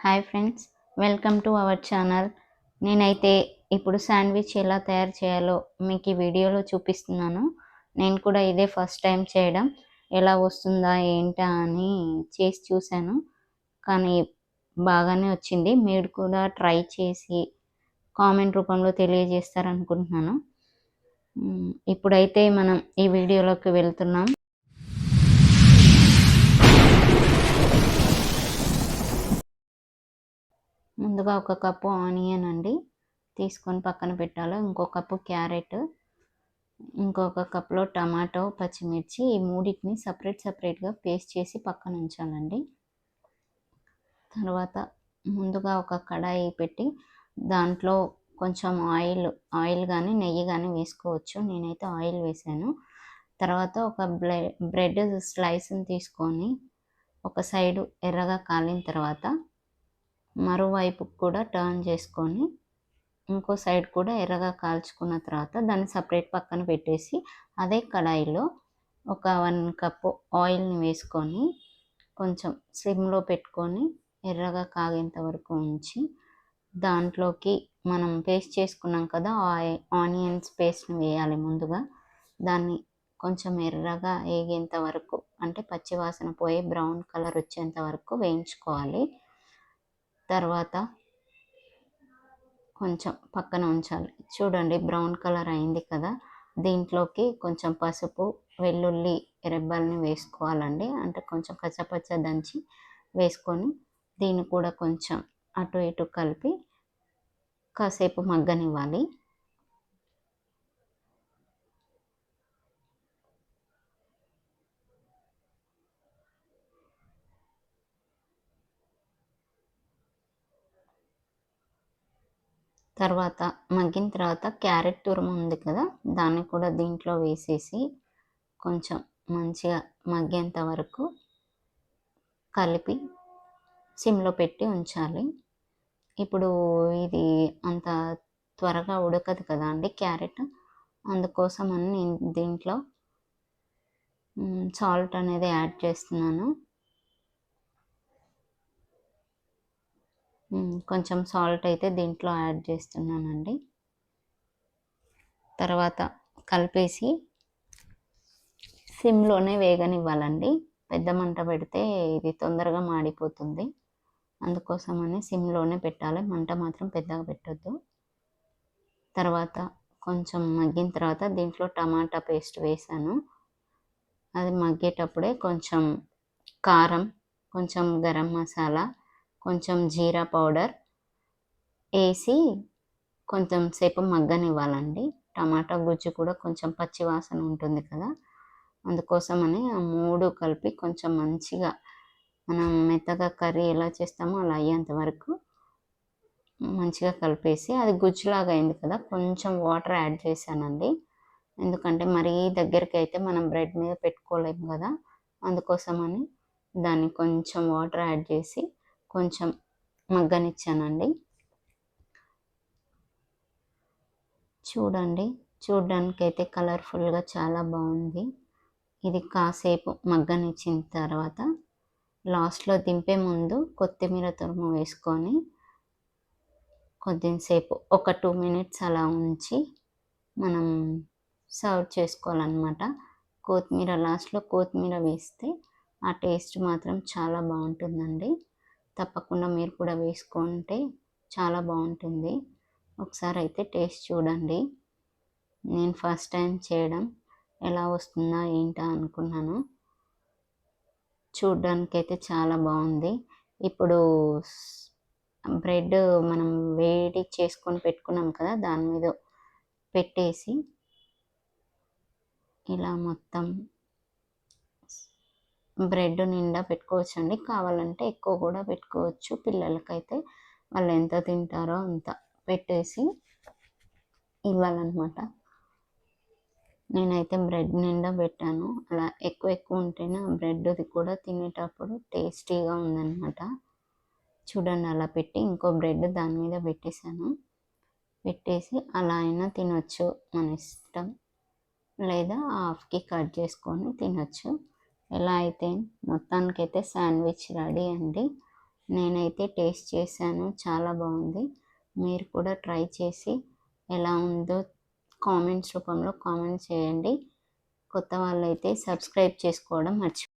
Hi friends, welcome to our channel. నేనైతే ఇప్పుడు sandwich ఎలా తయారు చేయాలో మీకు ఈ వీడియోలో చూపిస్తున్నాను. నేను కూడా ఇదే ఫస్ట్ టైం చేయడం. ఎలా వస్తుందా ఏంటా అని చేసి చూశాను, కానీ బాగానే వచ్చింది. మీరు కూడా ట్రై చేసి కామెంట్ రూపంలో తెలియజేస్తారనుకుంటున్నాను. ఇప్పుడైతే మనం ఈ వీడియోలోకి వెళ్తున్నాం. ముందుగా ఒక కప్పు ఆనియన్ అండి తీసుకొని పక్కన పెట్టాలి. ఇంకో కప్పు క్యారెట్, ఇంకొక కప్లో టమాటో, పచ్చిమిర్చి, ఈ మూడింటిని సపరేట్గా పేస్ట్ చేసి పక్కన ఉంచాలండి. తర్వాత ముందుగా ఒక కడాయి పెట్టి దాంట్లో కొంచెం ఆయిల్ కానీ నెయ్యి కానీ వేసుకోవచ్చు. నేనైతే ఆయిల్ వేసాను. తర్వాత ఒక బ్రెడ్ స్లైస్ని తీసుకొని ఒక సైడు ఎర్రగా కాలిన తర్వాత మరోవైపు కూడా టర్న్ చేసుకొని ఇంకో సైడ్ కూడా ఎర్రగా కాల్చుకున్న తర్వాత దాన్ని సపరేట్ పక్కన పెట్టేసి అదే కడాయిలో ఒక 1 కప్పు ఆయిల్ని వేసుకొని కొంచెం సిమ్లో పెట్టుకొని ఎర్రగా కాగేంత వరకు ఉంచి దాంట్లోకి మనం పేస్ట్ చేసుకున్నాం కదా ఆనియన్స్ పేస్ట్ని వేయాలి. ముందుగా దాన్ని కొంచెం ఎర్రగా వేగేంత వరకు, అంటే పచ్చివాసన పోయి బ్రౌన్ కలర్ వచ్చేంత వరకు వేయించుకోవాలి. తర్వాత కొంచెం పక్కన ఉంచాలి. చూడండి, బ్రౌన్ కలర్ అయింది కదా. దీంట్లోకి కొంచెం పసుపు, వెల్లుల్లి రెబ్బల్ని వేసుకోవాలండి. అంటే కొంచెం కచ్చపచ్చ దంచి వేసుకొని దీన్ని కూడా కొంచెం అటు ఇటు కలిపి కాసేపు మగ్గనివ్వాలి. తర్వాత మగ్గిన తర్వాత క్యారెట్ తురుము ఉంది కదా, దాన్ని కూడా దీంట్లో వేసేసి కొంచెం మంచిగా మగ్గేంత వరకు కలిపి సిమ్లో పెట్టి ఉంచాలి. ఇప్పుడు ఇది అంత త్వరగా ఉడకదు కదా అండి క్యారెట్, అందుకోసమని నేను దీంట్లో సాల్ట్ అనేది యాడ్ చేస్తున్నాను. కొంచెం సాల్ట్ అయితే దీంట్లో యాడ్ చేస్తున్నానండి. తర్వాత కలిపేసి సిమ్లోనే వేగనివ్వాలండి. పెద్ద మంట పెడితే ఇది తొందరగా మాడిపోతుంది. అందుకోసమని సిమ్లోనే పెట్టాలి, మంట మాత్రం పెద్దగా పెట్టొద్దు. తర్వాత కొంచెం మగ్గిన తర్వాత దీంట్లో టమాటా పేస్ట్ వేసాను. అది మగ్గేటప్పుడే కొంచెం కారం, కొంచెం గరం మసాలా, కొంచెం జీరా పౌడర్ వేసి కొంచెం సేపు మగ్గనివ్వాలండి. టమాటా గుజ్జు కూడా కొంచెం పచ్చి వాసన ఉంటుంది కదా, అందుకోసమని ఆ 3 కలిపి కొంచెం మంచిగా మనం మెత్తగా కర్రీ ఎలా చేస్తామో అలా అయ్యేంత వరకు మంచిగా కలిపేసి, అది గుజ్జులాగా అయింది కదా, కొంచెం వాటర్ యాడ్ చేశానండి. ఎందుకంటే మరీ దగ్గరికి అయితే మనం బ్రెడ్ మీద పెట్టుకోలేము కదా, అందుకోసమని దాన్ని కొంచెం వాటర్ యాడ్ చేసి కొంచెం మగ్గనిచ్చానండి. చూడండి, చూడ్డానికైతే కలర్ఫుల్గా చాలా బాగుంది. ఇది కాసేపు మగ్గనిచ్చిన తర్వాత లాస్ట్లో దింపే ముందు కొత్తిమీర తురుము వేసుకొని కొద్దిసేపు ఒక 2 మినిట్స్ అలా ఉంచి మనం సర్వ్ చేసుకోవాలన్నమాట. లాస్ట్లో కొత్తిమీర వేస్తే ఆ టేస్ట్ మాత్రం చాలా బాగుంటుందండి. తప్పకుండా మీరు కూడా వేసుకుంటే చాలా బాగుంటుంది. ఒకసారి అయితే టేస్ట్ చూడండి. నేను ఫస్ట్ టైం చేయడం, ఎలా వస్తుందా ఏంటా అనుకున్నాను. చూడ్డానికైతే చాలా బాగుంది. ఇప్పుడు బ్రెడ్ మనం వేడి చేసుకొని పెట్టుకున్నాం కదా, దాని మీద పెట్టేసి ఇలా మొత్తం బ్రెడ్ నిండా పెట్టుకోవచ్చండి. కావాలంటే ఎక్కువ కూడా పెట్టుకోవచ్చు. పిల్లలకైతే వాళ్ళు ఎంత తింటారో అంత పెట్టేసి ఇవ్వాలన్నమాట. నేనైతే బ్రెడ్ నిండా పెట్టాను. అలా ఎక్కువ ఉంటేనే బ్రెడ్ది కూడా తినేటప్పుడు టేస్టీగా ఉందన్నమాట. చూడండి, అలా పెట్టి ఇంకో బ్రెడ్ దాని మీద పెట్టేసి అలా అయినా తినొచ్చు, మన ఇష్టం. లేదా హాఫ్కి కట్ చేసుకొని తినొచ్చు. ఎలా అయితే మొత్తానికైతే శాండ్విచ్ రెడీ అండి. నేనైతే టేస్ట్ చేశాను, చాలా బాగుంది. మీరు కూడా ట్రై చేసి ఎలా ఉందో కామెంట్స్ రూపంలో కామెంట్ చేయండి. కొత్త వాళ్ళైతే సబ్స్క్రైబ్ చేసుకోవడం మర్చిపోకండి.